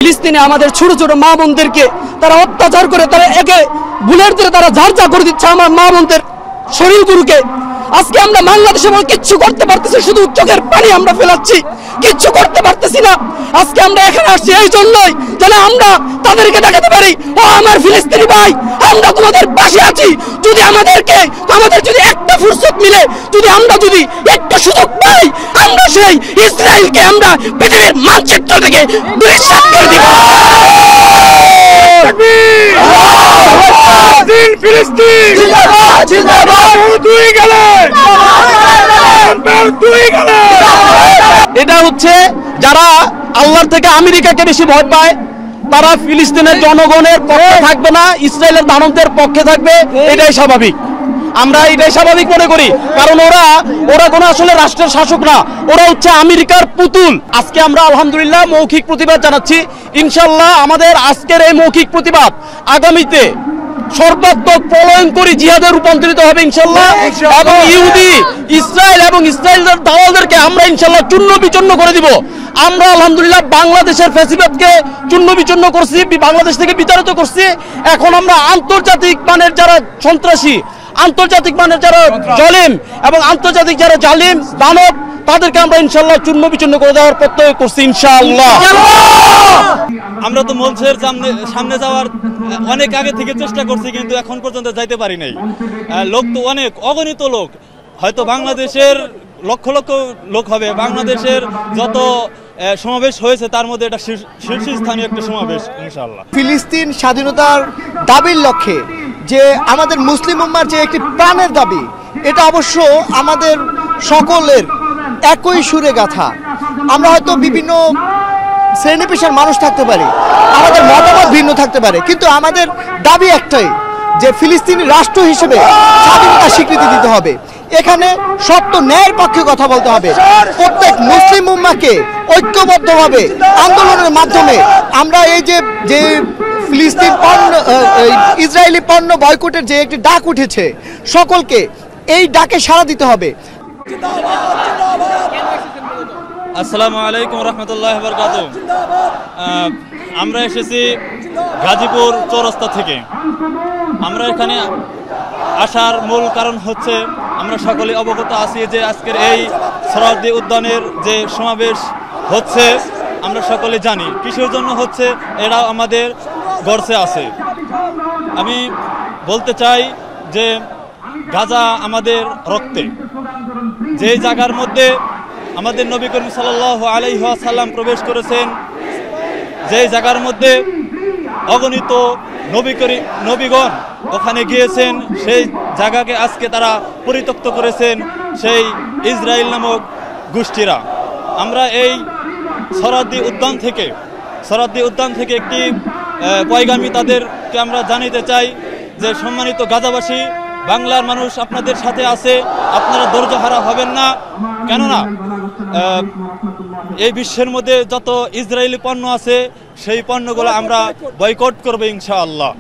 ফিলিস্তিনে আমাদের ছোট ছোট মা বোনদেরকে তারা অত্যাচার করে, তারা একে বুলেট দিয়ে তারা ঝাড়ঝাড় করে দিচ্ছে আমার মা বোনদের শরীরগুলোকে। আজকে আমরা বাংলাদেশে কিচ্ছু করতে পারতেছি, শুধু চোখের পানি আমরা ফেলাচ্ছি, কিচ্ছু করতে পারতেছি না। আজকে আমরা এখানে আসছি এই জন্যই যেন আমরা তাদেরকে দেখাতে পারি, ও আমার ফিলিস্তিনি ভাই, আমরা তোমাদের পাশে আছি। যদি আমাদের যদি একটা ফুরসত মিলে, যদি আমরা একটা সুযোগ পাই, আমরা সেই ইসরায়েলকে আমরা পৃথিবীর মানচিত্র থেকে দুঃসাৎ করে দিব। এটা হচ্ছে যারা আল্লাহর থেকে আমেরিকাকে বেশি ভয় পায়, তারা ফিলিস্তিনের জনগণের পক্ষে থাকবে না, ইসরায়েলের দানবদের পক্ষে থাকবে। এটাই স্বাভাবিক, আমরা এটাই স্বাভাবিক মনে করি, কারণ ওরা কোনো আসলে রাষ্ট্রের শাসক না, ওরা হচ্ছে আমেরিকার পুতুল। আজকে আমরা আলহামদুলিল্লাহ মৌখিক প্রতিবাদ জানাচ্ছি। ইনশাল্লাহ আমাদের আজকের এই মৌখিক প্রতিবাদ আগামীতে সর্বাত্মক প্রলয়ঙ্করী জিহাদে রূপান্তরিত হবে ইনশাল্লাহ। এবং ইহুদি ইসরায়েল এবং ইসরায়েলের দালালদেরকে আমরা ইনশাল্লাহ চূর্ণ বিচূর্ণ করে দিব। আমরা আলহামদুলিল্লাহ বাংলাদেশের ফ্যাসিবাদকে চূর্ণ বিচূর্ণ করছি, বাংলাদেশ থেকে বিতাড়িত করছি। এখন আমরা আন্তর্জাতিক মানের যারা সন্ত্রাসী, আন্তর্জাতিক মানের যারা জালিম এবং আন্তর্জাতিক যারা জালিম দানব, তাদেরকে আমরা ইনশাল্লাহ চূর্ণ বিচূর্ণ করে দেওয়ার প্রত্যয় করছি ইনশাআল্লাহ। আমরা তো মঞ্চের সামনে যাওয়ার অনেক আগে থেকে চেষ্টা করছি, কিন্তু এখন পর্যন্ত যাইতে পারি নাই। লোক তো অনেক, অগণিত লোক, হয়তো বাংলাদেশের লক্ষ লক্ষ লোক হবে। বাংলাদেশের যত সমাবেশ হয়েছে তার মধ্যে এটা শীর্ষস্থানীয় একটা সমাবেশ ইনশাআল্লাহ। ফিলিস্তিন স্বাধীনতার দাবির লক্ষ্যে যে আমাদের মুসলিম উম্মার যে একটি প্রাণের দাবি, এটা অবশ্য আমাদের সকলের একই সুরে গাথা। আমরা হয়তো বিভিন্ন শ্রেণী পেশার মানুষ থাকতে পারি, আমাদের মতামত ভিন্ন থাকতে পারে, কিন্তু আমাদের দাবি একটাই, যে ফিলিস্তিনি রাষ্ট্র হিসেবে স্বাধীনতা স্বীকৃতি দিতে হবে। এখানে সত্য ন্যায়ের পক্ষে কথা বলতে হবে। প্রত্যেক মুসলিম উম্মাকে ঐক্যবদ্ধভাবে আন্দোলনের মাধ্যমে আমরা এই যে ফিলিস্তিন পণ্য ইসরায়েলি পণ্য বয়কটের যে একটি ডাক উঠেছে, সকলকে এই ডাকে সাড়া দিতে হবে। আসসালামু আলাইকুম রহমতুল্লাহ বরকাতুহ। আমরা এসেছি গাজীপুর চৌরাস্তা থেকে। আমরা এখানে আসার মূল কারণ হচ্ছে আমরা সকলে অবগত আছি যে আজকের এই সোহরাওয়ার্দী উদ্যানের যে সমাবেশ হচ্ছে আমরা সকলে জানি কিসের জন্য হচ্ছে, এরা আমাদের গর্জে আছে। আমি বলতে চাই যে গাজা আমাদের রক্তে, যে জায়গার মধ্যে আমাদের নবী করিম সাল্লাল্লাহু আলাইহি ওয়াসাল্লাম প্রবেশ করেছেন, যে জায়গার মধ্যে অগণিত নবীগণ ওখানে গিয়েছেন, সেই জায়গাকে আজকে তারা পরিত্যক্ত করেছেন সেই ইসরায়েল নামক গোষ্ঠীরা। আমরা এই সোহরাওয়ার্দী উদ্যান থেকে একটি পয়গামি তাদেরকে আমরা জানাতে চাই যে সম্মানিত গাজাবাসী, বাংলার মানুষ আপনাদের সাথে আছে, আপনারা ধৈর্য হারা হবেন না। কেননা এই বিশ্বের মধ্যে যত ইসরায়েলি পণ্য আছে সেই পণ্যগুলো আমরা বয়কট করব ইনশাআল্লাহ।